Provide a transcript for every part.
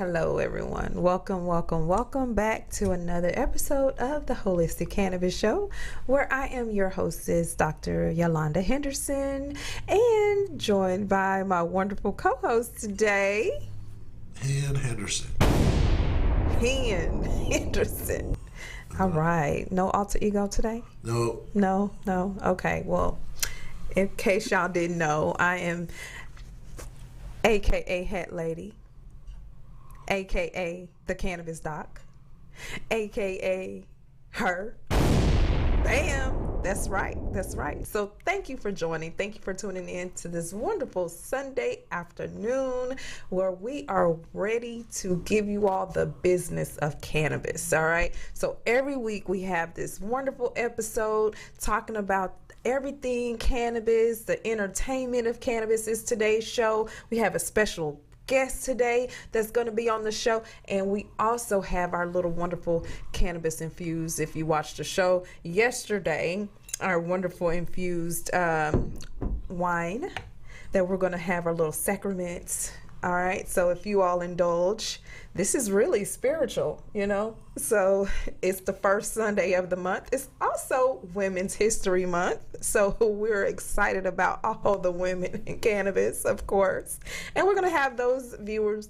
Hello, everyone. Welcome back to another episode of the Holistic Cannabis Show, where I am your hostess, Dr. Yolanda Henderson, and joined by my wonderful co-host today, Hen Henderson. All right. No alter ego today? No. No. Okay. Well, in case y'all didn't know, I am AKA Hat Lady, AKA the Cannabis Doc, AKA her. Bam! That's right. So thank you for joining. Thank you for tuning in to this wonderful Sunday afternoon where we are ready to give you all the business of cannabis. All right. So every week we have this wonderful episode talking about everything cannabis. The entertainment of cannabis is today's show. We have a special guest today that's going to be on the show, and we also have our little wonderful cannabis infused. If you watched the show yesterday, our wonderful infused wine that we're going to have, our little sacraments. All right, so if you all indulge, this is really spiritual, so it's the first Sunday of the month. It's also Women's History Month, so we're excited about all the women in cannabis, of course. And we're going to have those viewers,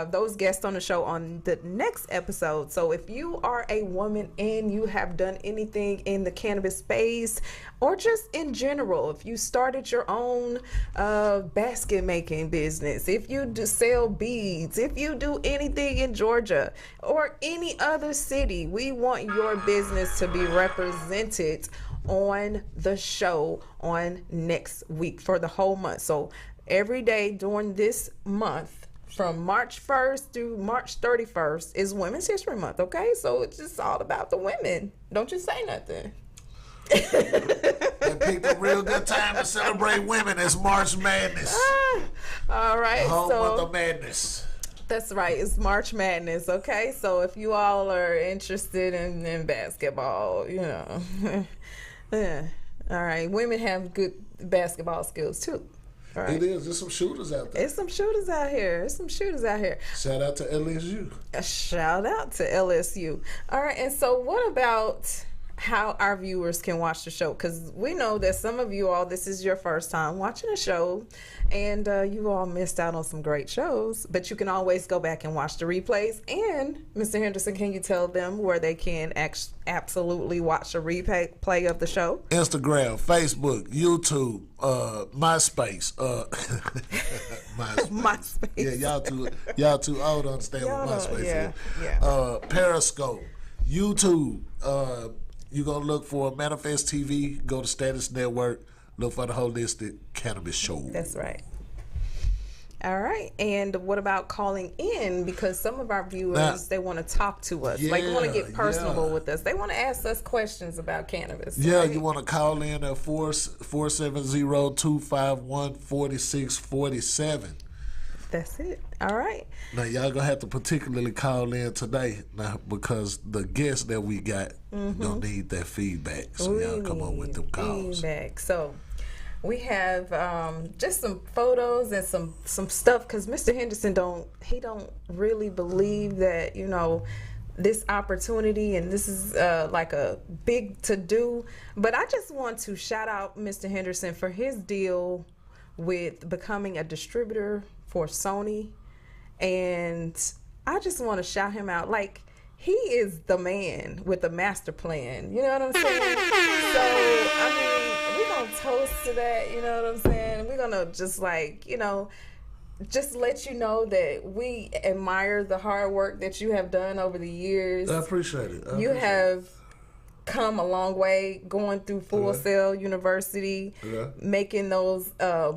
those guests on the show on the next episode. So if you are a woman and you have done anything in the cannabis space, or just in general, if you started your own basket making business, if you do sell beads, if you do anything in Georgia or any other city, we want your business to be represented on the show on next week for the whole month. So every day during this month, from March 1st through March 31st, is Women's History Month, okay? So it's just all about the women. Don't you say nothing. And picked a real good time to celebrate women. It's March Madness. All right. The whole month of madness. That's right. It's March Madness, okay? So if you all are interested in basketball, yeah. All right. Women have good basketball skills, too. All right. It is. There's some shooters out there. There's some shooters out here. Shout out to LSU. Shout out to LSU. All right. And so what about how our viewers can watch the show? Because we know that some of you all, this is your first time watching a show, and you all missed out on some great shows, but you can always go back and watch the replays. And Mr. Henderson, can you tell them where they can absolutely watch a replay of the show? Instagram, Facebook, YouTube, MySpace. MySpace. Yeah, y'all too old to understand what MySpace is. Yeah. Periscope, YouTube. You're going to look for Manifest TV, go to Status Network, look for the Holistic Cannabis Show. That's right. All right. And what about calling in? Because some of our viewers, they want to talk to us. They want to get personable with us. They want to ask us questions about cannabis. Yeah, right? You want to call in at 470-251-4647. That's it. All right. Now, y'all going to have to particularly call in today now because the guests that we got don't need that feedback. So y'all come on with them calls. Feedback. So we have just some photos and some stuff because Mr. Henderson don't really believe that, this opportunity and this is like a big to-do. But I just want to shout out Mr. Henderson for his deal with becoming a distributor for Sony, and I just want to shout him out. Like, he is the man with the master plan. You know what I'm saying? So, we're going to toast to that. You know what I'm saying? We're going to just just let you know that we admire the hard work that you have done over the years. I appreciate it. You have come a long way going through Full Sail University, making those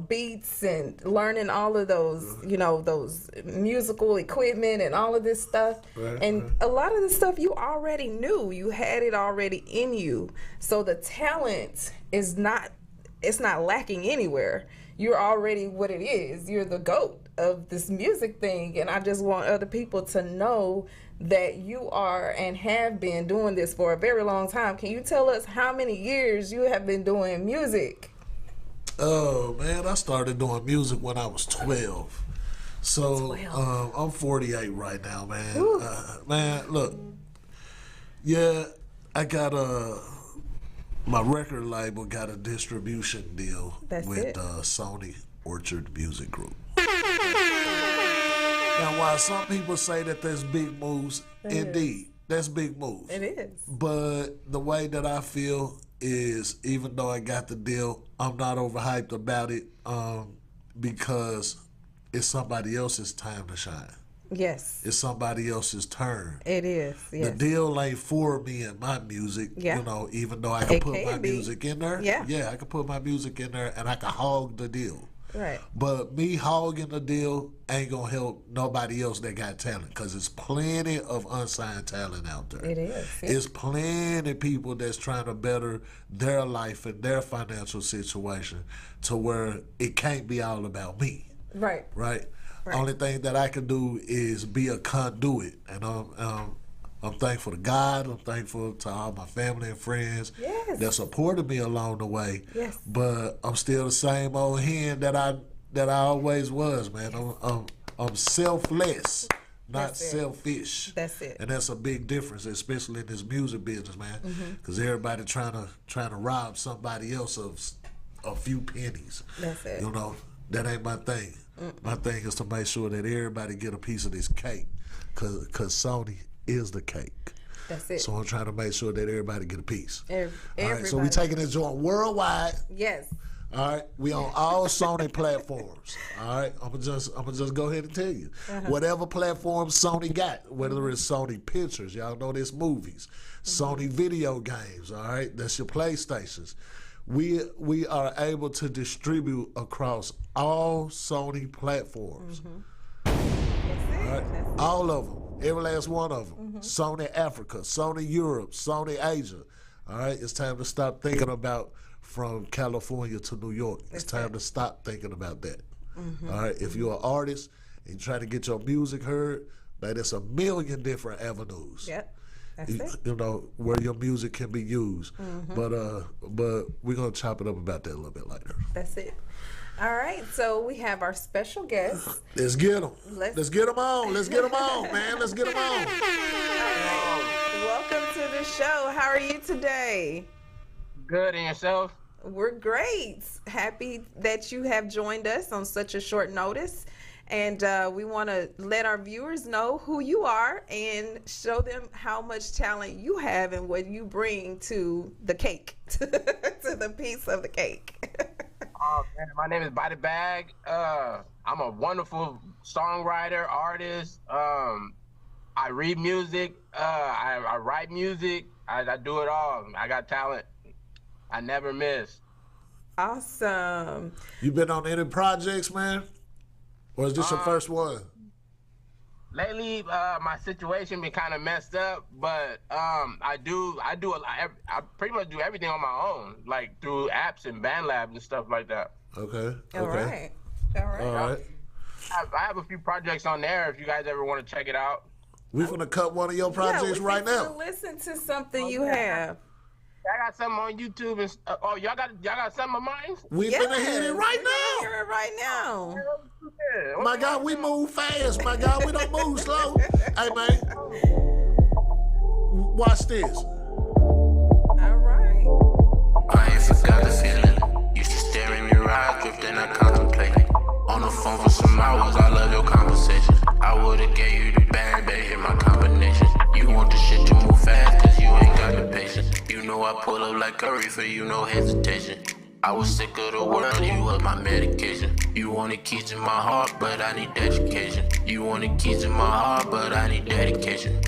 beats and learning all of those, those musical equipment and all of this stuff. And a lot of the stuff you already knew. You had it already in you. So the talent is not lacking anywhere. You're already what it is. You're the GOAT of this music thing. And I just want other people to know that you are and have been doing this for a very long time. Can you tell us how many years you have been doing music? Oh, man, I started doing music when I was 12. So, 12. I'm 48 right now, man. Man, look. Yeah, I got my record label got a distribution deal with Sony Orchard Music Group. Now, while some people say that there's big moves, indeed, that's big moves. It is. But the way that I feel is, even though I got the deal, I'm not overhyped about it because it's somebody else's time to shine. Yes. It's somebody else's turn. It is. Yes. The deal ain't for me and my music, Yeah. you know, even though I can put my music in there. Yeah. I can put my music in there and I can hog the deal. Right. But me hogging the deal ain't gonna help nobody else that got talent, because there's plenty of unsigned talent out there. It is. Yeah. It's plenty of people that's trying to better their life and their financial situation to where it can't be all about me. Right. Right. Only thing that I can do is be a conduit, and I'm thankful to God. I'm thankful to all my family and friends that supported me along the way. Yes. But I'm still the same old hen that I always was, man. I'm selfless, not selfish. That's it. And that's a big difference, especially in this music business, man. Because everybody trying to rob somebody else of a few pennies. That's it. You know, that ain't my thing. My thing is to make sure that everybody get a piece of this cake, cause Sony is the cake. That's it. So I'm trying to make sure that everybody get a piece. Everybody. All right, so we taking this joint worldwide. Yes. All right, we on all Sony platforms. All right, I'm gonna just go ahead and tell you, whatever platform Sony got, whether it's Sony Pictures, y'all know this movies, Sony video games. All right, that's your PlayStations. We are able to distribute across all Sony platforms. That's it. All right? All of them, every last one of them. Sony Africa, Sony Europe, Sony Asia. All right, it's time to stop thinking about from California to New York. It's time to stop thinking about that. All right, if you're an artist and you try to get your music heard, man, there's a million different avenues. Yep. That's it. You know, where your music can be used. But we're gonna chop it up about that a little bit later. That's it. All right, so we have our special guest. Let's get them. Let's get them on. Let's get them on, man. Let's get them on. All right. Welcome to the show. How are you today? Good, and yourself? We're great. Happy that you have joined us on such a short notice. And we want to let our viewers know who you are and show them how much talent you have and what you bring to the cake, to the piece of the cake. Oh, man, my name is By the Bag. I'm a wonderful songwriter, artist. I read music. I write music. I do it all. I got talent. I never miss. Awesome. You been on any projects, man? Or is this your first one? Lately, my situation been kind of messed up, but I do a lot. I pretty much do everything on my own, like through apps and band labs and stuff like that. Okay. All right. I have a few projects on there if you guys ever want to check it out. We're gonna cut one of your projects right now. Listen to something you have. I got something on YouTube and y'all got something of mine? We finna hear it right now. Hear it right now. Yeah. My God, we move fast. My God, we don't move slow. Hey, man. Watch this. All right. I ain't forgot the feeling. Used to stare in your eyes, drifting, I contemplate. On the phone for some hours, I love your conversation. I would've gave you the bang, but hit my combination. You want the shit to move fast, cause you ain't got the patience. You know I pull up like curry for you, no hesitation. I was sick of the world, you was my medication. You wanted keys in my heart, but I need education. You wanted keys in my heart, but I need dedication.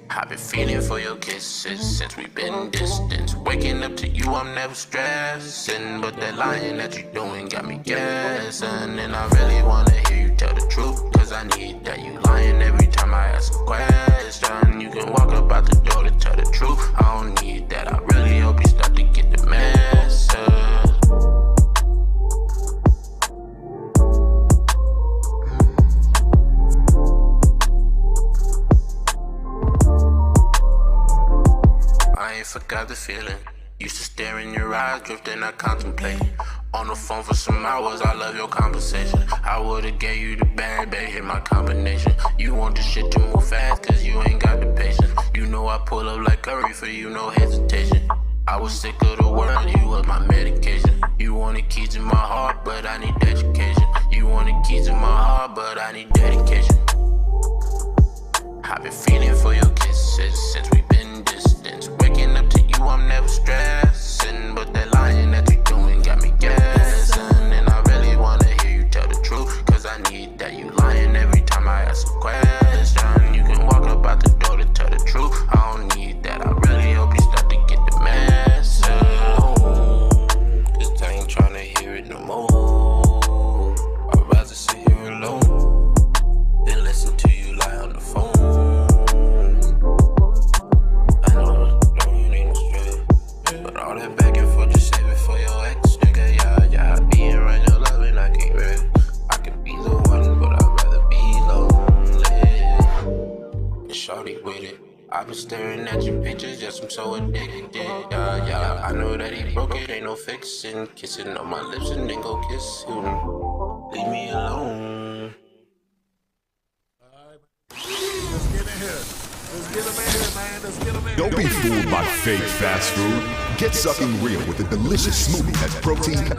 I've been feeling for your kisses since we've been distant. Waking up to you, I'm never stressing. But that lying that you doing got me guessing. And I really wanna hear you tell the truth, cause I need that. You lying every time I ask a question. You can walk up out the door to tell the truth. I don't need that, I really hope you start to get the message. I ain't forgot the feeling. Used to stare in your eyes, drifting, I contemplate. On the phone for some hours, I love your conversation. I would've gave you the band, babe, hit my combination. You want the shit to move fast, cause you ain't got the patience. You know I pull up like curry for you, no hesitation. I was sick of the world, you was my medication. You wanted keys in my heart, but I need education. You wanted keys in my heart, but I need dedication. I've been feeling for your kisses since we've been distant. Waking up to you, I'm never stressing. But that lying that you doing got me guessing. And I really wanna hear you tell the truth, cause I need that. You lying every time I ask a question. You can walk up out the door to tell the truth. I don't need that. I really hope you start to get the message. Cause I ain't tryna hear it no more. I'd rather sit here alone than listen to you lie on the phone. I know you ain't straight, but all that back and forth, just save it for your ex, nigga. Yeah, being around your love and I can't read. I could be the one, but I'd rather be lonely. And shorty with it. I've been staring at your pictures, yes, I'm so addicted. Yeah, I know that he broke it, ain't no fixing. Kissing on my lips and then go kiss him. Leave me alone. Let's get in here. Let's get them in here, man. Let's get them in here. Don't be fooled by fake fast food. Get sucking real with a delicious smoothie that's protein.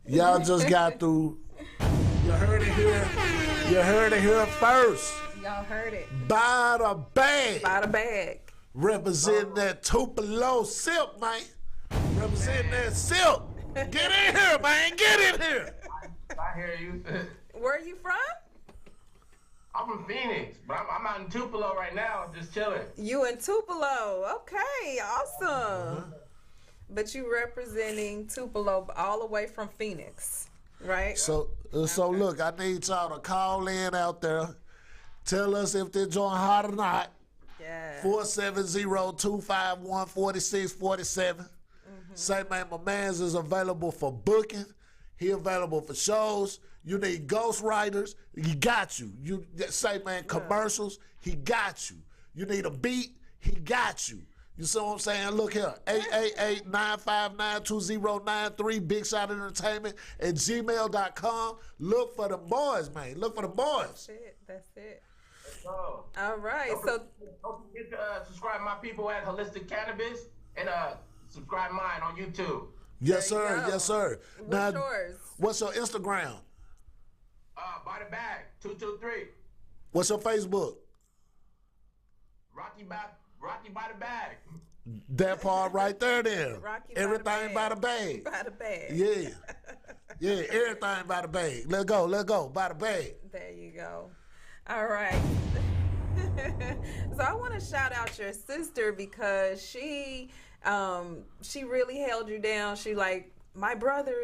Y'all just got through. You heard it here. You heard it here first. Y'all heard it. By the bag. By the bag. Representing that Tupelo silk, man. Representing that silk. Get in here, man. Get in here. I hear you. Where are you from? I'm from Phoenix, but I'm out in Tupelo right now, just chilling. You in Tupelo. Okay, awesome. But you representing Tupelo all the way from Phoenix, right? So look, I need y'all to call in out there. Tell us if they're joint hot or not. Yeah. 470-251-4647. Say, man, my man's is available for booking. He available for shows. You need ghostwriters. He got you. You say, man, commercials. He got you. You need a beat. He got you. You see what I'm saying? Look here, 888-959-2093, Big Shot Entertainment at gmail.com. Look for the boys, man. Look for the boys. That's it. So, All right. don't So forget to subscribe my people at Holistic Cannabis and subscribe mine on YouTube. Yes, There you sir. go. Yes, sir. what's yours? What's your Instagram? By the bag 223. What's your Facebook? Rocky by the bag. That part right there then. Rocky by the Everything bag. by the bag. By the bag. Yeah. Yeah, everything by the bag. Let's go. By the bag. There you go. All right. So I want to shout out your sister because she really held you down. She like, my brother,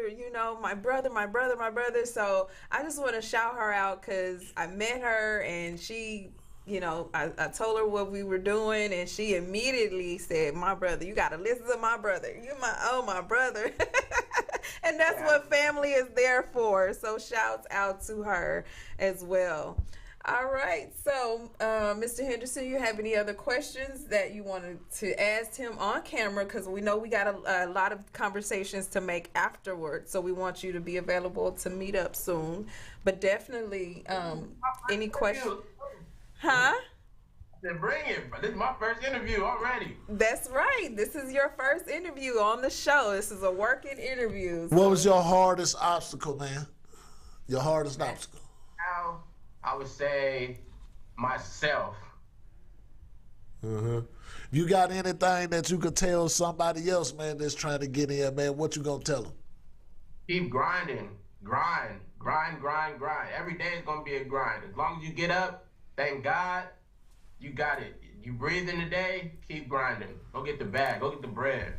my brother. So I just want to shout her out because I met her and she, I told her what we were doing and she immediately said, my brother, you got to listen to my brother. You're my brother. And that's what family is there for. So shouts out to her as well. All right. So, Mr. Henderson, you have any other questions that you wanted to ask him on camera? Because we know we got a lot of conversations to make afterwards. So we want you to be available to meet up soon. But definitely, any questions? Huh? Then bring it. This is my first interview already. That's right. This is your first interview on the show. This is a working interview. So. What was your hardest obstacle, man? Your hardest obstacle? Now, I would say myself. You got anything that you could tell somebody else, man, that's trying to get in, man? What you gonna tell them? Keep grinding. Grind. Every day is going to be a grind. As long as you get up, thank God, you got it. You breathe in the day, keep grinding. Go get the bag. Go get the bread.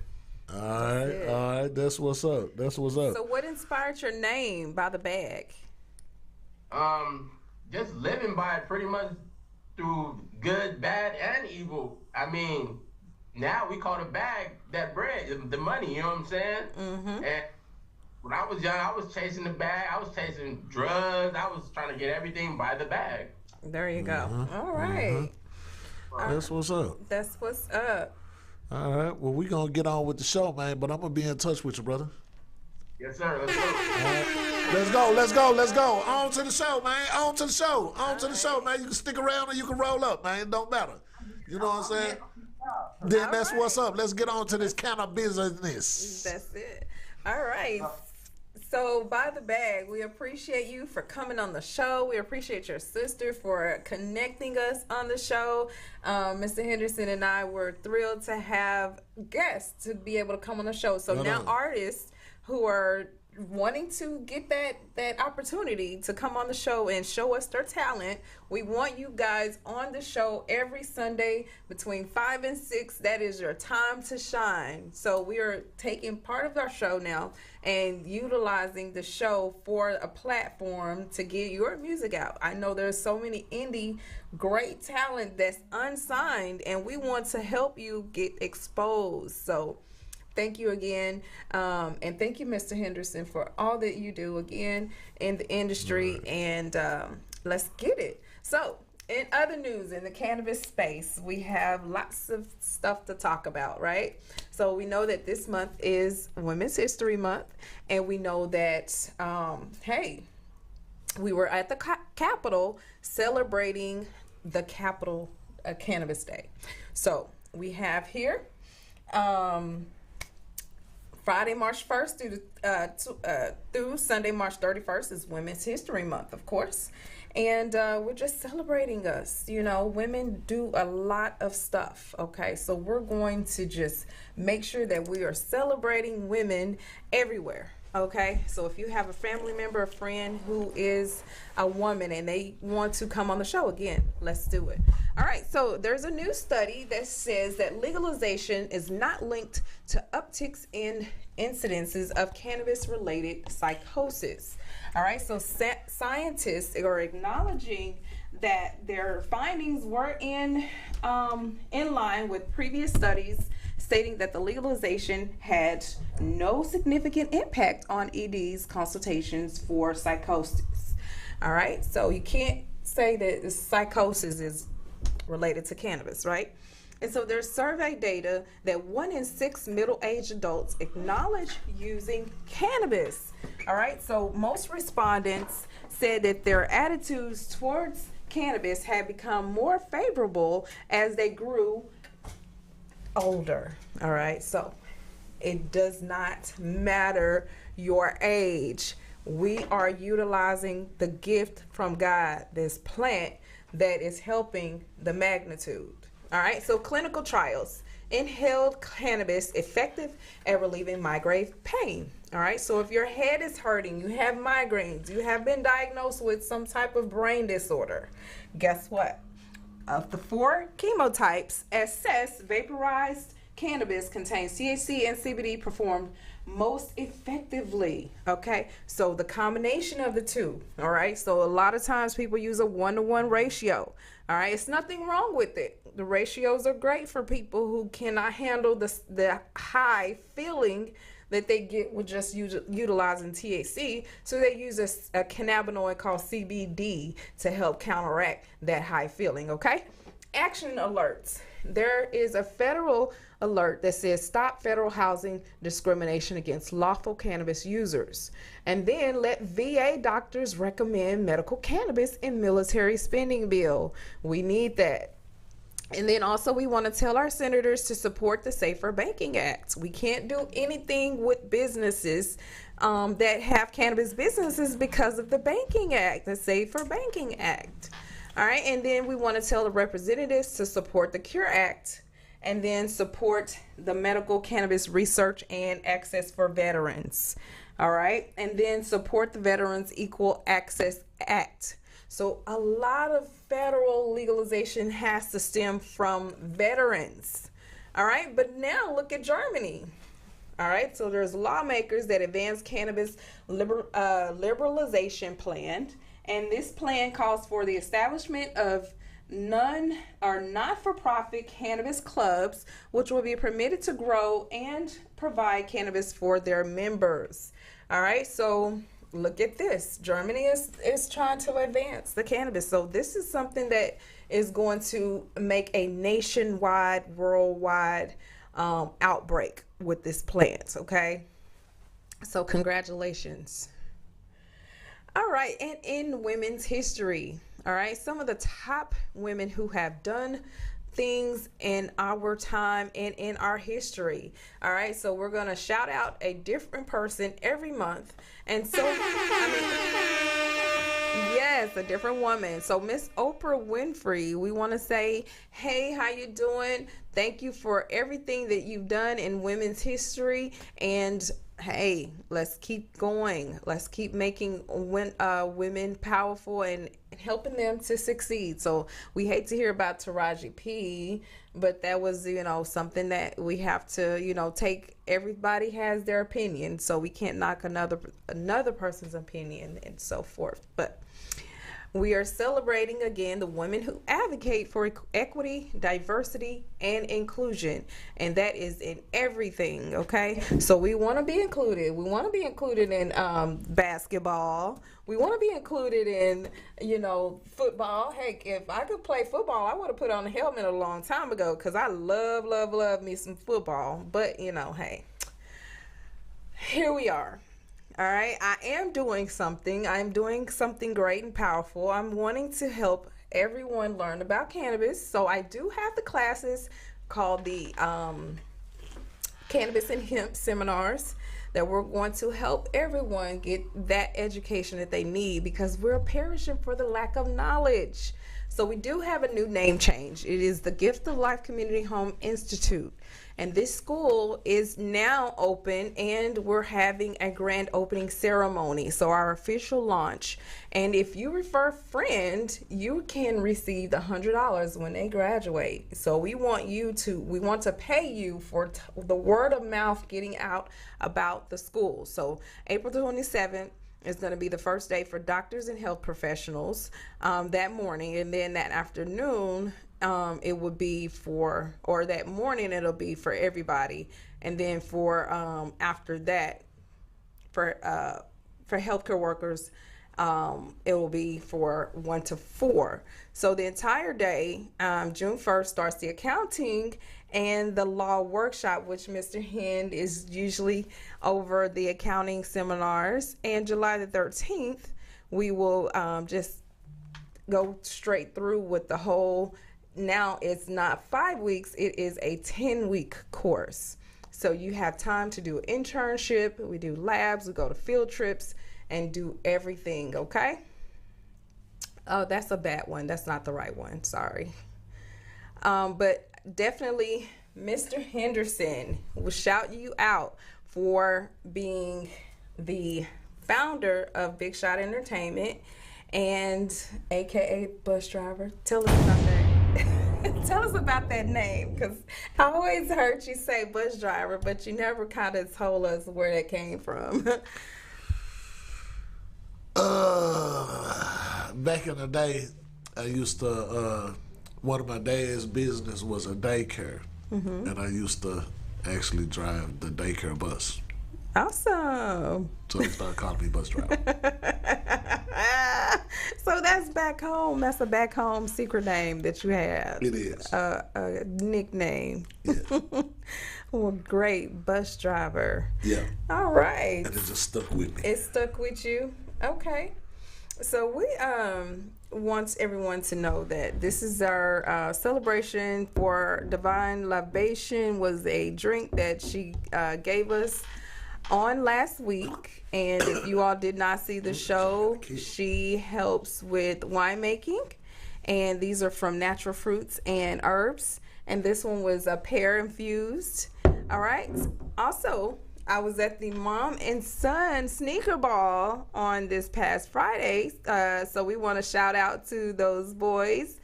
All right. That's what's up. So what inspired your name, By the Bag? Just living by it pretty much through good, bad, and evil. I mean, now we call the bag that bread, the money, you know what I'm saying? Mm-hmm. And when I was young, I was chasing the bag. I was chasing drugs. I was trying to get everything by the bag. There you go. All right. That's what's up. That's what's up. All right. Well, we going to get on with the show, man, but I'm going to be in touch with you, brother. Yes, sir. Let's go. Let's go. On to the show, man. On to the show, man. You can stick around or you can roll up, man. It don't matter. You know what I'm saying? Then that's what's up. Let's get on to this cannabis business. That's it. All right. So, by the bag, we appreciate you for coming on the show. We appreciate your sister for connecting us on the show. Mr. Henderson and I were thrilled to have guests to be able to come on the show. So now artists who are wanting to get that opportunity to come on the show and show us their talent, we want you guys on the show every Sunday between 5 and 6. That is your time to shine. So we are taking part of our show now and utilizing the show for a platform to get your music out. I know there's so many indie great talent that's unsigned, and we want to help you get exposed. So thank you again. And thank you, Mr. Henderson, for all that you do again in the industry. Right. And let's get it. So, in other news in the cannabis space, we have lots of stuff to talk about, right? So, we know that this month is Women's History Month. And we know that, hey, we were at the Capitol celebrating the Capitol Cannabis Day. So, we have here Friday, March 1st through Sunday, March 31st is Women's History Month, of course. And we're just celebrating us. You know, women do a lot of stuff, okay? So we're going to just make sure that we are celebrating women everywhere, okay? So if you have a family member, a friend who is a woman and they want to come on the show, again, let's do it. All right, so there's a new study that says that legalization is not linked to upticks in incidences of cannabis-related psychosis. All right, so scientists are acknowledging that their findings were in line with previous studies stating that the legalization had no significant impact on ED's consultations for psychosis. All right, so you can't say that the psychosis is related to cannabis, right? And so there's survey data that 1 in 6 middle-aged adults acknowledge using cannabis. All right, so most respondents said that their attitudes towards cannabis had become more favorable as they grew older. All right, so it does not matter your age. We are utilizing the gift from God, this plant that is helping the magnitude. All right, so clinical trials. Inhaled cannabis effective at relieving migraine pain. All right, so if your head is hurting, you have migraines, you have been diagnosed with some type of brain disorder, guess what? Of the 4 chemotypes assessed, vaporized cannabis contains THC and CBD performed most effectively. Okay, so the combination of the two. All right, so a lot of times people use a 1-to-1 ratio. All right, it's nothing wrong with it. The ratios are great for people who cannot handle the high feeling that they get with just utilizing THC, so they use a cannabinoid called CBD to help counteract that high feeling. Okay, action alerts. There is a federal alert that says stop federal housing discrimination against lawful cannabis users. And then let VA doctors recommend medical cannabis in military spending bill. We need that. And then also we want to tell our senators to support the Safer Banking Act. We can't do anything with businesses that have cannabis businesses because of the Banking Act, the Safer Banking Act. All right, and then we want to tell the representatives to support the Cure Act and then support the Medical Cannabis Research and Access for Veterans. All right, and then support the Veterans Equal Access Act. So a lot of federal legalization has to stem from veterans. All right, but now look at Germany. All right, so there's lawmakers that advance cannabis liberalization plan. And this plan calls for the establishment of not-for-profit cannabis clubs, which will be permitted to grow and provide cannabis for their members. All right, so look at this. Germany is trying to advance the cannabis. So this is something that is going to make a nationwide, worldwide outbreak with this plant, okay? So congratulations. All right, and in women's history, all right, some of the top women who have done things in our time and in our history. All right, so we're gonna shout out a different person every month, and so yes, a different woman. So Miss Oprah Winfrey, we want to say, hey, how you doing? Thank you for everything that you've done in women's history, and hey, let's keep going. Let's keep making women powerful and helping them to succeed. So we hate to hear about Taraji P, but that was, something that we have to, take. Everybody has their opinion, so we can't knock another person's opinion and so forth. But we are celebrating again the women who advocate for equity, diversity, and inclusion. And that is in everything, okay? So we want to be included. We want to be included in basketball. We want to be included in, football. Heck, if I could play football, I would have put on a helmet a long time ago because I love me some football. But, hey, here we are. All right, I am doing something. I'm doing something great and powerful. I'm wanting to help everyone learn about cannabis. So I do have the classes called the Cannabis and Hemp Seminars that we're going to help everyone get that education that they need because we're perishing for the lack of knowledge. So we do have a new name change. It is the Gift of Life Community Home Institute. And this school is now open and we're having a grand opening ceremony. So our official launch. And if you refer a friend, you can receive the $100 when they graduate. So we want to pay you for the word of mouth getting out about the school. So April 27th. Is going to be the first day for doctors and health professionals that morning, and then that afternoon it would be that morning it'll be for everybody, and then for after that for healthcare workers it will be for 1 to 4. So the entire day, June 1st starts the accounting and the law workshop, which Mr. Hind is usually over the accounting seminars. And July the 13th, we will just go straight through with the whole. Now it's not 5 weeks, it is a 10-week course. So you have time to do an internship, we do labs, we go to field trips, and do everything, okay? Oh, that's a bad one. That's not the right one. Sorry. But definitely, Mr. Henderson will shout you out for being the founder of Big Shot Entertainment and AKA bus driver. Tell us about that. Tell us about that name, because I always heard you say bus driver, but you never kind of told us where that came from. Back in the day, I used to, one of my dad's business was a daycare, and I used to actually drive the daycare bus. Awesome. So they started calling me bus driver. So that's back home. That's a back home secret name that you have. It is. A nickname. Yeah. Well, great. Bus driver. Yeah. All right. And it just stuck with me. It stuck with you? Okay. So we want everyone to know that this is our celebration for Divine Libation. Was a drink that she gave us on last week, and if you all did not see the show, she helps with winemaking, and these are from natural fruits and herbs, and this one was a pear infused. All right. Also, I was at the Mom and Son Sneaker Ball on this past Friday, so we want to shout out to those boys.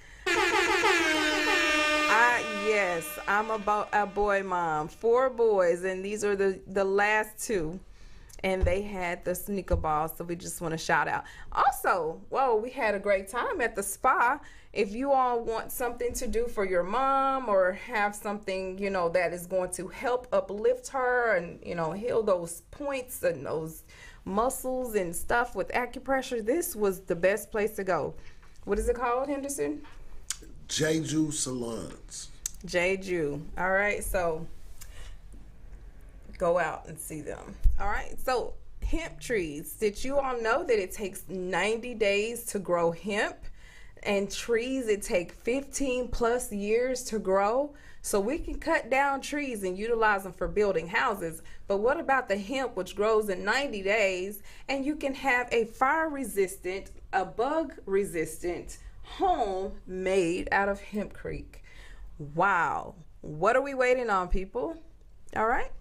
Yes, I'm a boy mom. 4 boys, and these are the last 2. And they had the sneaker ball, so we just want to shout out. Also, we had a great time at the spa. If you all want something to do for your mom or have something, that is going to help uplift her and, heal those points and those muscles and stuff with acupressure, this was the best place to go. What is it called, Henderson? Jeju Salons. Jeju. All right, so go out and see them. All right. So hemp trees. Did you all know that it takes 90 days to grow hemp? And trees, it take 15 plus years to grow. So we can cut down trees and utilize them for building houses. But what about the hemp, which grows in 90 days? And you can have a fire resistant, a bug resistant home made out of hempcrete. Wow. What are we waiting on, people? All right.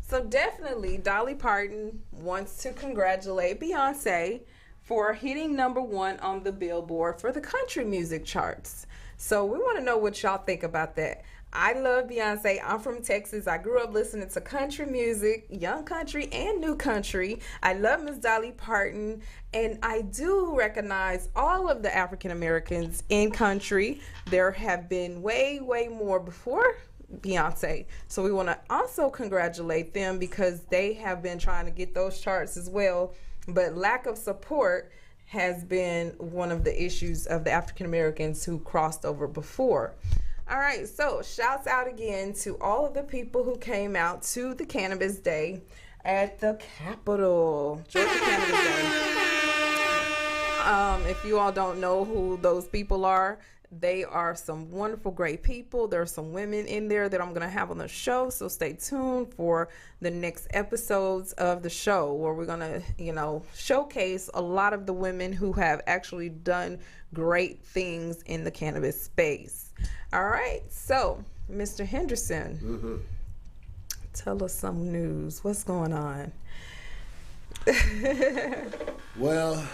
So definitely Dolly Parton wants to congratulate Beyonce for hitting #1 on the Billboard for the country music charts. So we want to know what y'all think about that. I love Beyonce. I'm from Texas. I grew up listening to country music, young country and new country. I love Miss Dolly Parton, and I do recognize all of the African Americans in country. There have been way, way more before Beyonce. So we want to also congratulate them because they have been trying to get those charts as well. But lack of support has been one of the issues of the African Americans who crossed over before. All right, so shouts out again to all of the people who came out to the Cannabis Day at the Capitol, Georgia Cannabis Day. If you all don't know who those people are, they are some wonderful, great people. There are some women in there that I'm going to have on the show, so stay tuned for the next episodes of the show where we're going to, showcase a lot of the women who have actually done great things in the cannabis space. All right, so Mr. Henderson, tell us some news. What's going on? Well,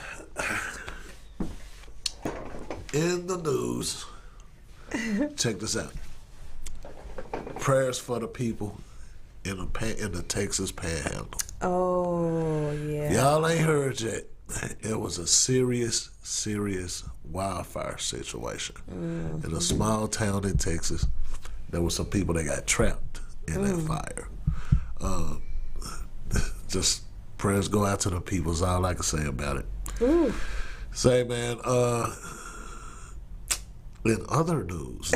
in the news, check this out. Prayers for the people in the Texas Panhandle. Oh, yeah. Y'all ain't heard yet. It was a serious wildfire situation in a small town in Texas. There were some people that got trapped in that fire. Just prayers go out to the people is all I can say about it. Say, man, in other news,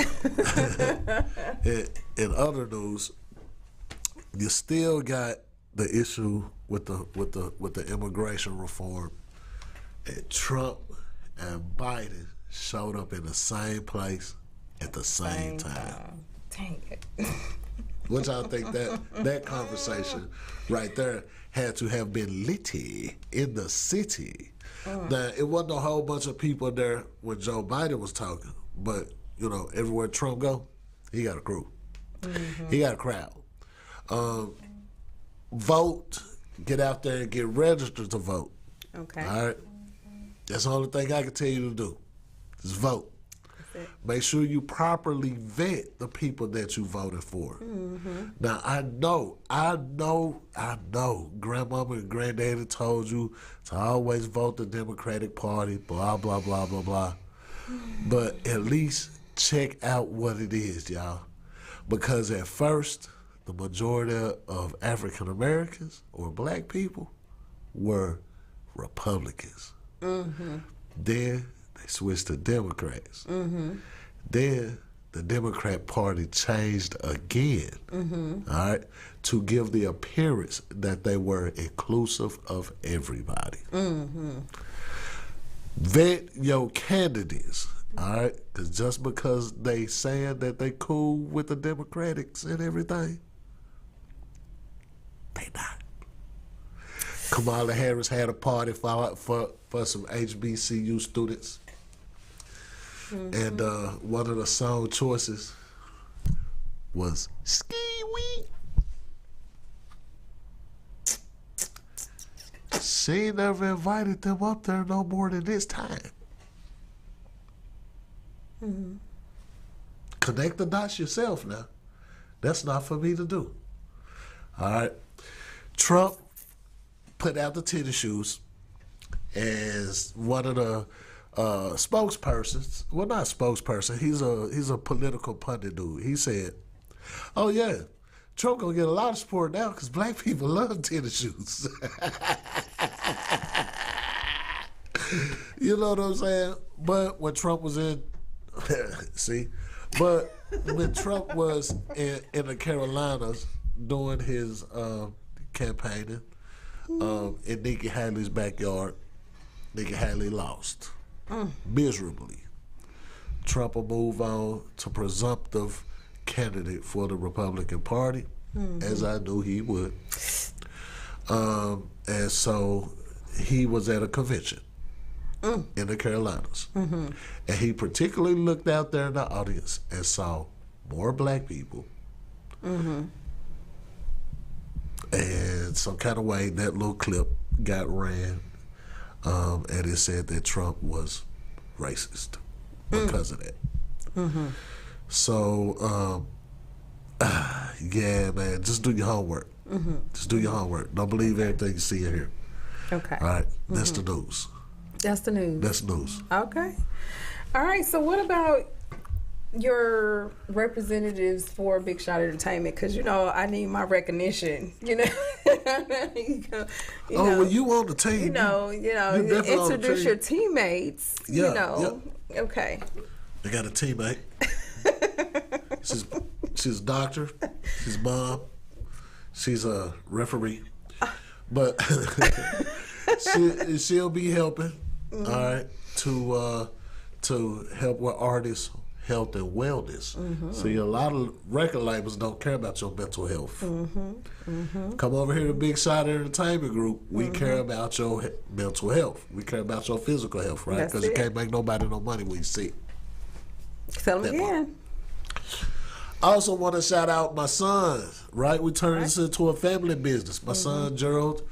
you still got the issue with the immigration reform, and Trump and Biden showed up in the same place at the same time. Dang it. What y'all think that conversation right there had to have been litty in the city? Now, it wasn't a whole bunch of people there when Joe Biden was talking, but, everywhere Trump go, he got a crew. He got a crowd. Vote, get out there and get registered to vote. Okay. All right? That's the only thing I can tell you to do. Just vote. Make sure you properly vet the people that you voted for. Now, I know, grandmama and granddaddy told you to always vote the Democratic Party, blah, blah, blah, blah, blah. But at least check out what it is, y'all. Because at first, the majority of African Americans or black people were Republicans. Then they switched to Democrats. Then the Democrat Party changed again, all right, to give the appearance that they were inclusive of everybody. Vet your candidates, all right, because just because they saying that they cool with the Democrats and everything, they not. Kamala Harris had a party for some HBCU students. And one of the song choices was Ski Wee. She never invited them up there no more than this time. Connect the dots yourself now. That's not for me to do. All right. Trump put out the tennis shoes as one of the spokespersons. Well, not spokesperson. He's a political pundit dude. He said, "Oh yeah, Trump gonna get a lot of support now because black people love tennis shoes." You know what I'm saying? But when Trump was in, when Trump was in the Carolinas, doing his campaigning in Nikki Haley's backyard. Nikki Haley lost miserably. Trump will move on to presumptive candidate for the Republican Party, as I knew he would. And so he was at a convention in the Carolinas. And he particularly looked out there in the audience and saw more black people. And some kind of way that little clip got ran, and it said that Trump was racist because of that. So, yeah, man, just do your homework. Just do your homework. Don't believe everything you see in here. Okay. All right, that's the news. That's the news. That's the news. Okay. All right. So what about your representatives for Big Shot Entertainment? Because, you know, I need my recognition, you know. Well, you on the team. You definitely on the introduce team. your teammates, Yeah, you know. Okay. They got a teammate. She's a doctor. She's a mom. She's a referee. But she'll be helping, all right, to help with artists' health and wellness. See, a lot of record labels don't care about your mental health. Come over here to Big Shot Entertainment Group. We care about your mental health. We care about your physical health, right? Because you can't make nobody no money when you sick. Tell them again. I also want to shout out my son, right? We turned this into a family business. My son, Gerald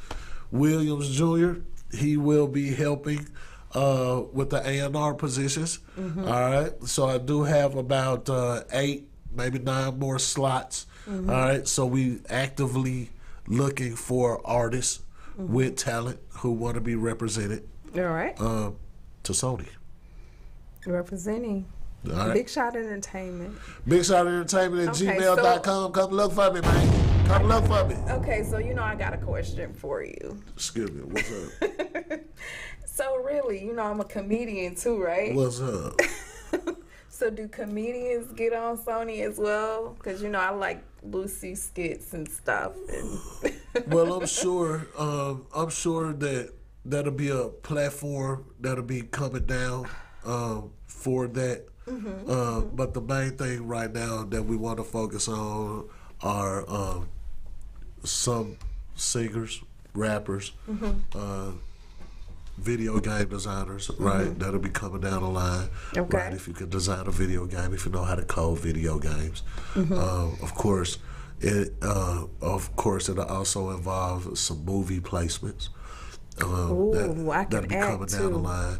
Williams Jr., he will be helping with the A&R positions. All right. So I do have about 8, maybe 9 more slots. All right. So we actively looking for artists with talent who want to be represented. All right. To Sony. Representing. All right. Big Shot Entertainment. Big Shot Entertainment at Okay, gmail.com. Come look for me, man. Come look for me. Okay, so you know I got a question for you. Excuse me. What's up? So really, you know I'm a comedian too, right? What's up? So do comedians get on Sony as well? Because, you know, I like Lucy skits and stuff. And Well, I'm sure that that'll be a platform that'll be coming down for that. But the main thing right now that we want to focus on are some singers, rappers, video game designers, right? That'll be coming down the line, Okay. right? If you can design a video game, if you know how to code video games, of course, it'll also involve some movie placements. I that'll can be act coming down the too. line.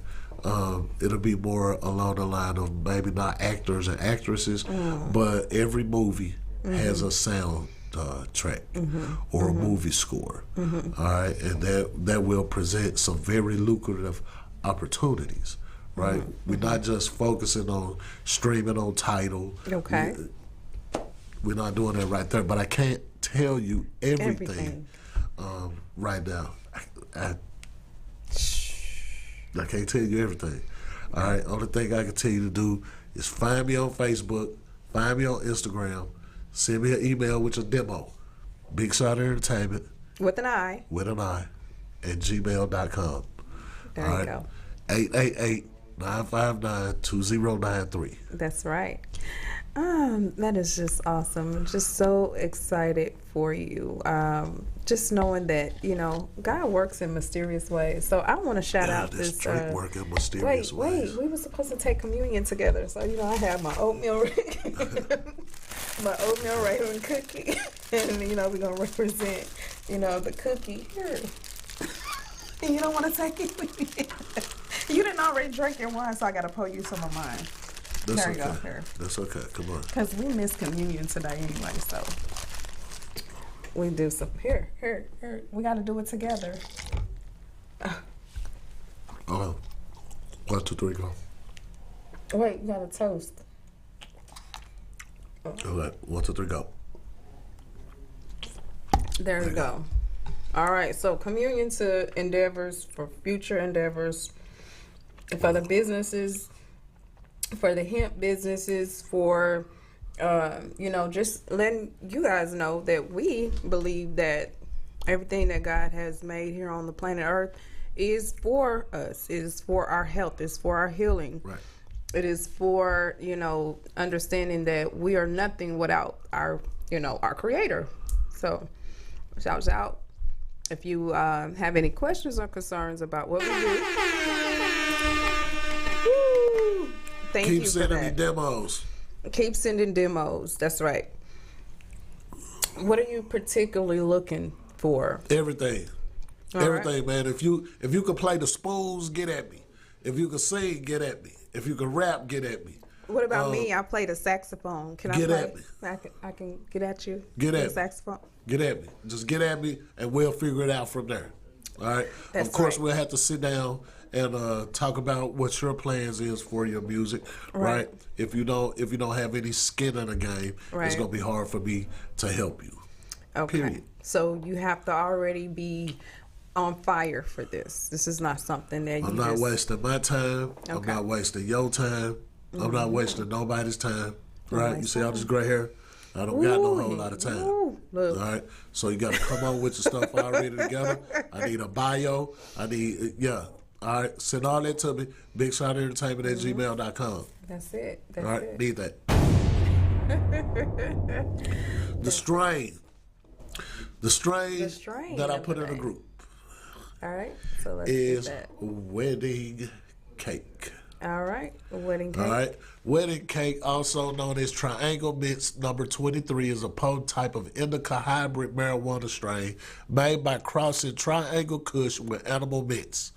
It'll be more along the line of maybe not actors and actresses, but every movie has a sound track or a movie score. All right, and that will present some very lucrative opportunities. Right, we're not just focusing on streaming on Tidal. Okay. We're not doing that right there, but I can't tell you everything, Everything. right now. I can't tell you everything. All right, only thing I can tell you to do is find me on Facebook, find me on Instagram, send me an email with your demo. Big Shot Entertainment with an I. with an I at gmail.com. There All you right, go. 888-959-2093. That's right. That is just awesome. I'm just so excited for you. Just knowing that, you know, God works in mysterious ways. So I want to shout out This this. drink work in mysterious ways. We were supposed to take communion together. So, you know, I have my oatmeal, my oatmeal Raven cookie. And, you know, we're going to represent, you know, the cookie here. And you don't want to take it with me. You didn't already drink your wine, so I got to pour you some of mine. That's There you okay. go, here. That's okay. Come on. Because we missed communion today anyway, so we do some. Here. We got to do it together. Oh, 1, 2, 3, go. Wait, you got to toast. All right, 1, 2, 3, go. There you go. All right, so communion to endeavors, for future endeavors, for the businesses, for the hemp businesses, for Just letting you guys know that we believe that everything that God has made here on the planet Earth is for us, is for our health, is for our healing. Right. It is for, understanding that we are nothing without our creator. So shout out. If you have any questions or concerns about what we do, woo, thank you for that. Keep sending me demos. Keep sending demos. That's right. What are you particularly looking for? Everything. All Everything, right. man. If you can play the spoons, get at me. If you can sing, get at me. If you can rap, get at me. What about me? I play the saxophone. Can I get play? at me. I can get at you. Get at the me. saxophone. Get at me. Just get at me, and we'll figure it out from there. All right. That's of course, right. we'll have to sit down and talk about what your plans is for your music. Right. If you don't have any skin in the game, it's gonna be hard for me to help you. Okay. Period. So you have to already be on fire for this. This is not something that I'm not wasting my time. Okay. I'm not wasting your time. I'm not wasting nobody's time. Right? You see all this gray hair? I don't got no whole lot of time. Look. All right? So you got to come on with your stuff already together. I need a bio. I need, yeah. All right? Send all that to me. BigShotEntertainment@gmail.com. That's it. All right? It. Need that. The strain that I put in the group All right. So let's is get that. wedding cake. All right. Wedding cake. All right. Wedding cake, also known as Triangle Mints number 23, is a potent type of indica hybrid marijuana strain made by crossing Triangle Kush with animal mints.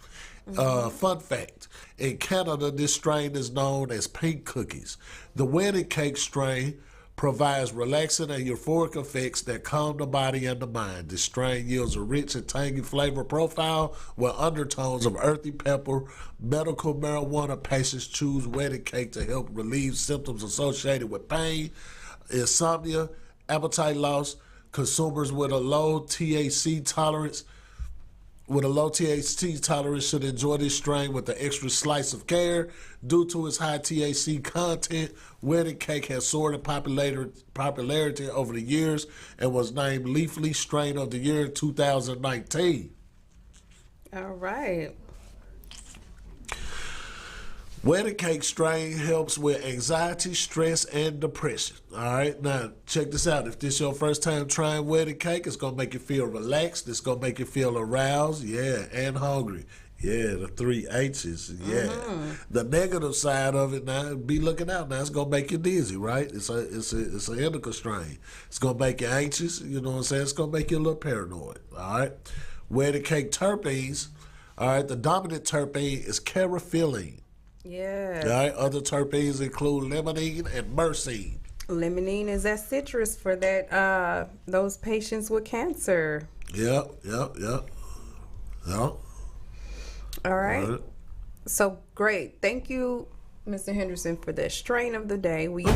Fun fact, in Canada, this strain is known as pink cookies. The wedding cake strain provides relaxing and euphoric effects that calm the body and the mind. This strain yields a rich and tangy flavor profile with undertones of earthy pepper. Medical marijuana patients choose wedding cake to help relieve symptoms associated with pain, insomnia, appetite loss. Consumers with a low THC tolerance should enjoy this strain with an extra slice of care. Due to its high THC content, wedding cake has soared in popularity over the years and was named Leafly Strain of the Year in 2019. All right. Wedding cake strain helps with anxiety, stress, and depression. All right, now check this out. If this is your first time trying wedding cake, it's gonna make you feel relaxed. It's gonna make you feel aroused, yeah, and hungry. Yeah, the 3 H's, yeah. The negative side of it now, be looking out now. It's gonna make you dizzy, right? It's a indica strain. It's gonna make you anxious. You know what I'm saying? It's gonna make you a little paranoid. All right. Wedding cake terpenes. All right. The dominant terpene is caraphyllene. Yeah. All right. Other terpenes include limonene and myrcene. Limonene is that citrus for that those patients with cancer. Yep. All right. So great. Thank you, Mr. Henderson, for the strain of the day. We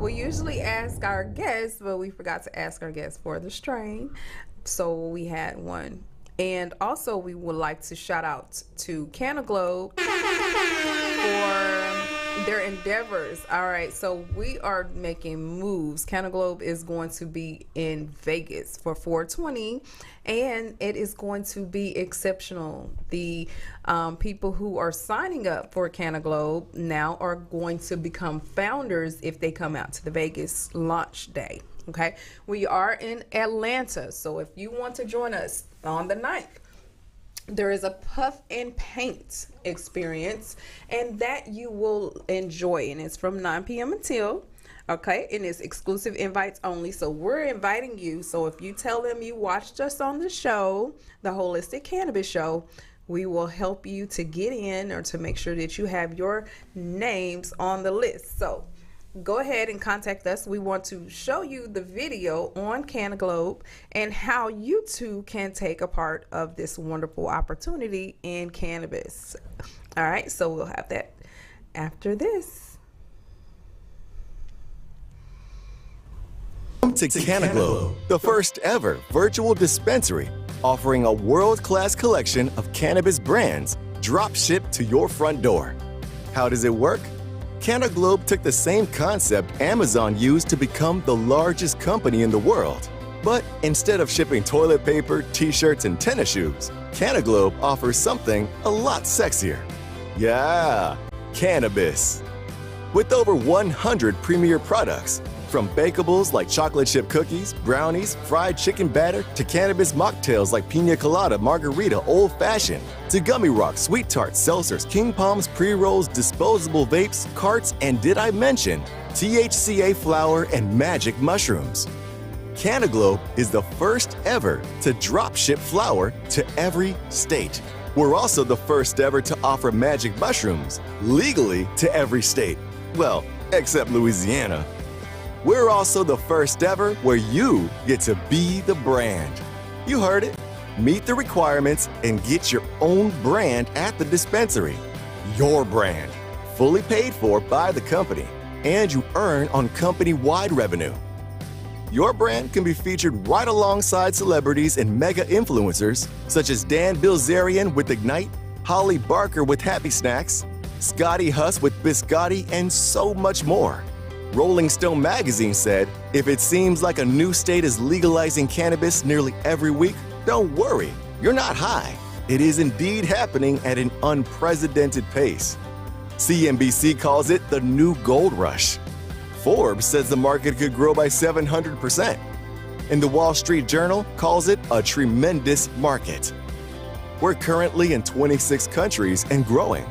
usually ask our guests, but we forgot to ask our guests for the strain. So we had one. And also we would like to shout out to Cannaglobe for their endeavors. All right, so we are making moves. Cannaglobe is going to be in Vegas for 420, and it is going to be exceptional. The people who are signing up for Cannaglobe now are going to become founders if they come out to the Vegas launch day. Okay, we are in Atlanta, so if you want to join us on the 9th, there is a puff and paint experience, and that you will enjoy, and it's from 9 p.m. until, okay, and it's exclusive invites only. So we're inviting you. So if you tell them you watched us on the show, the Holistic Cannabis Show, we will help you to get in or to make sure that you have your names on the list. So go ahead and contact us. We want to show you the video on Cannaglobe and how you too can take a part of this wonderful opportunity in cannabis. All right, so we'll have that after this. Welcome to Cannaglobe, the first ever virtual dispensary offering a world-class collection of cannabis brands drop shipped to your front door. How does it work? Cannaglobe took the same concept Amazon used to become the largest company in the world. But instead of shipping toilet paper, t-shirts, and tennis shoes, Cannaglobe offers something a lot sexier. Yeah, cannabis. With over 100 premier products, from bakables like chocolate chip cookies, brownies, fried chicken batter, to cannabis mocktails like pina colada, margarita, old fashioned, to gummy rocks, sweet tarts, seltzers, king palms, pre-rolls, disposable vapes, carts, and did I mention THCA flower and magic mushrooms? Cannaglobe is the first ever to drop ship flower to every state. We're also the first ever to offer magic mushrooms legally to every state. Well, except Louisiana. We're also the first ever where you get to be the brand. You heard it. Meet the requirements and get your own brand at the dispensary. Your brand, fully paid for by the company, and you earn on company-wide revenue. Your brand can be featured right alongside celebrities and mega influencers such as Dan Bilzerian with Ignite, Holly Barker with Happy Snacks, Scotty Huss with Biscotti, and so much more. Rolling Stone magazine said, if it seems like a new state is legalizing cannabis nearly every week, don't worry, you're not high. It is indeed happening at an unprecedented pace. CNBC calls it the new gold rush. Forbes says the market could grow by 700%. And the Wall Street Journal calls it a tremendous market. We're currently in 26 countries and growing.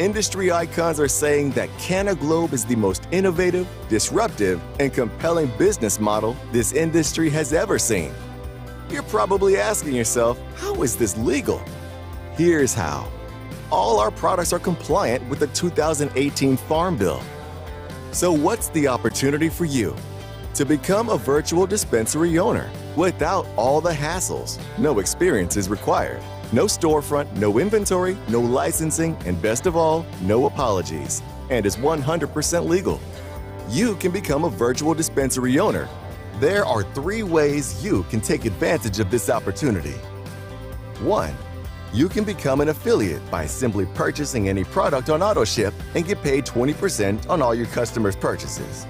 Industry icons are saying that Cannaglobe is the most innovative, disruptive, and compelling business model this industry has ever seen. You're probably asking yourself, how is this legal? Here's how. All our products are compliant with the 2018 Farm Bill. So what's the opportunity for you? To become a virtual dispensary owner without all the hassles. No experience is required. No storefront, no inventory, no licensing, and best of all, no apologies. And is 100% legal. You can become a virtual dispensary owner. There are 3 ways you can take advantage of this opportunity. 1. You can become an affiliate by simply purchasing any product on AutoShip and get paid 20% on all your customers' purchases.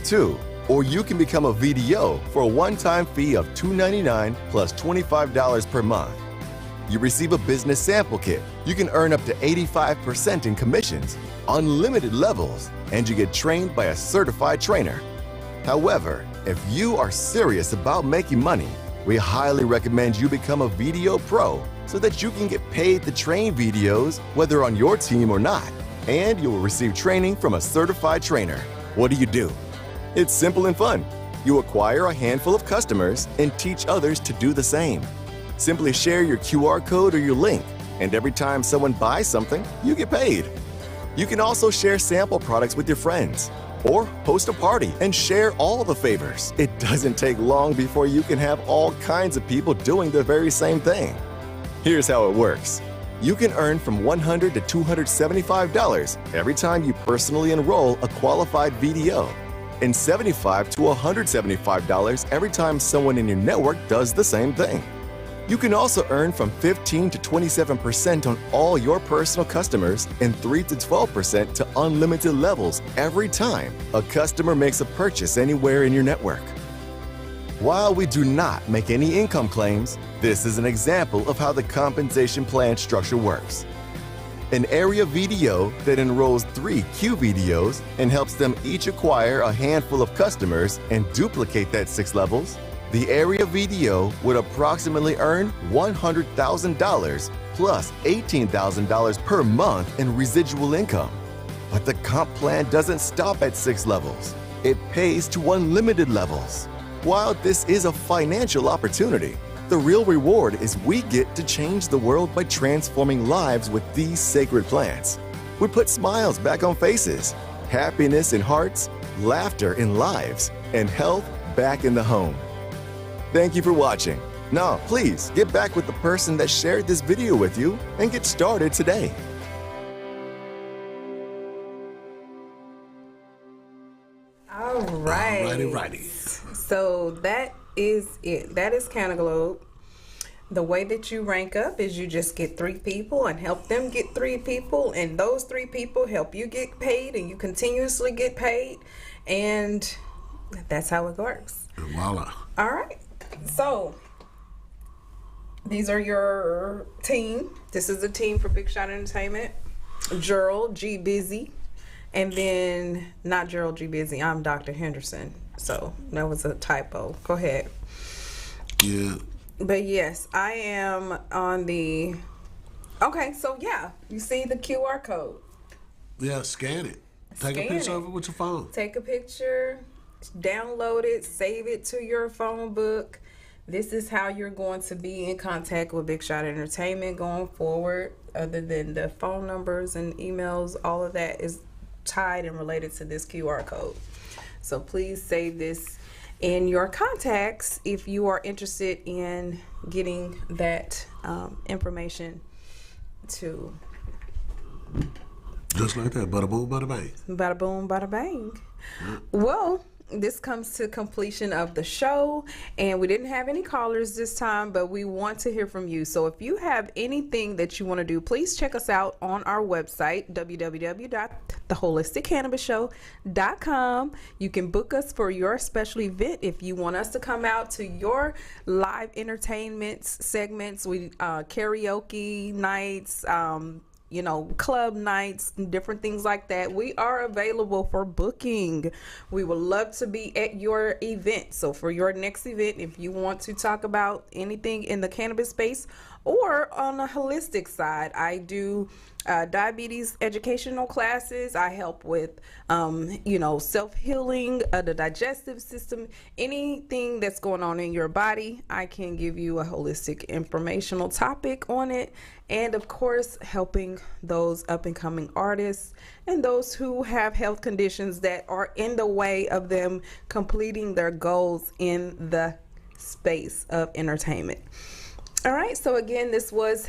2. Or you can become a VDO for a one-time fee of $2.99 plus $25 per month. You receive a business sample kit. You can earn up to 85% in commissions, unlimited levels, and you get trained by a certified trainer. However, if you are serious about making money, we highly recommend you become a VDO Pro so that you can get paid to train VDOs whether on your team or not, and you will receive training from a certified trainer. What do? It's simple and fun. You acquire a handful of customers and teach others to do the same. Simply share your QR code or your link, and every time someone buys something, you get paid. You can also share sample products with your friends, or host a party and share all the favors. It doesn't take long before you can have all kinds of people doing the very same thing. Here's how it works. You can earn from $100 to $275 every time you personally enroll a qualified VDO, and $75 to $175 every time someone in your network does the same thing. You can also earn from 15 to 27% on all your personal customers and 3 to 12% to unlimited levels every time a customer makes a purchase anywhere in your network. While we do not make any income claims, this is an example of how the compensation plan structure works. An area VDO that enrolls 3 QVDOs and helps them each acquire a handful of customers and duplicate that 6 levels. The area VDO would approximately earn $100,000 plus $18,000 per month in residual income. But the comp plan doesn't stop at 6 levels. It pays to unlimited levels. While this is a financial opportunity, the real reward is we get to change the world by transforming lives with these sacred plants. We put smiles back on faces, happiness in hearts, laughter in lives, and health back in the home. Thank you for watching. Now, please get back with the person that shared this video with you and get started today. All right. Righty. So that is it. That is Cannaglobe. The way that you rank up is you just get 3 people and help them get 3 people, and those 3 people help you get paid, and you continuously get paid, and that's how it works. And voila. All right. So these are your team. This is the team for Big Shot Entertainment. Gerald G. Busy. And then, not Gerald G. Busy, I'm Dr. Henderson. So that was a typo. Go ahead. Yeah. But yes, I am on the... Okay, so yeah, you see the QR code. Yeah, scan it. Take a picture of it with your phone. Take a picture, download it, save it to your phone book. This is how you're going to be in contact with Big Shot Entertainment going forward. Other than the phone numbers and emails, all of that is tied and related to this QR code. So please save this in your contacts if you are interested in getting that information to... Just like that. Bada boom, bada bang. Bada boom, bada bang. Well, this comes to completion of the show, and we didn't have any callers this time, but we want to hear from you. So if you have anything that you want to do, please check us out on our website, www.theholisticcannabiссhow.com. You can book us for your special event if you want us to come out to your live entertainment segments. We karaoke nights, club nights, different things like that. We are available for booking. We would love to be at your event. So for your next event, if you want to talk about anything in the cannabis space or on the holistic side, I do diabetes educational classes. I help with, self-healing, the digestive system, anything that's going on in your body. I can give you a holistic informational topic on it. And of course, helping those up and coming artists and those who have health conditions that are in the way of them completing their goals in the space of entertainment. All right. So again, this was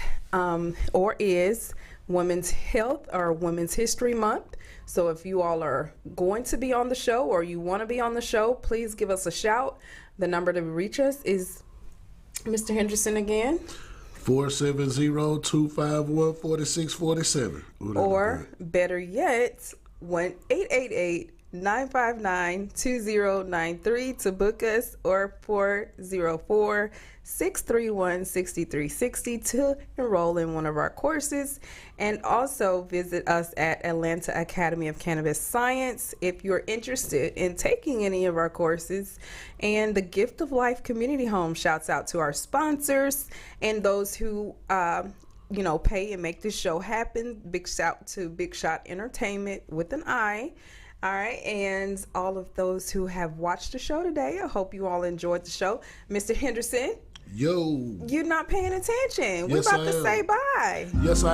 is Women's Health or Women's History Month. So if you all are going to be on the show or you want to be on the show, please give us a shout. The number to reach us is Mr. Henderson again. 470-251-4647. Or better yet, 1-888-959-2093 to book us, or 404-631-6360 to enroll in one of our courses. And also visit us at Atlanta Academy of Cannabis Science if you're interested in taking any of our courses. And the Gift of Life Community Home shouts out to our sponsors and those who pay and make this show happen. Big shout to Big Shot Entertainment with an I. All right, and all of those who have watched the show today, I hope you all enjoyed the show. Mr. Henderson, yo, you're not paying attention. We're yes, about to say bye. Yes, I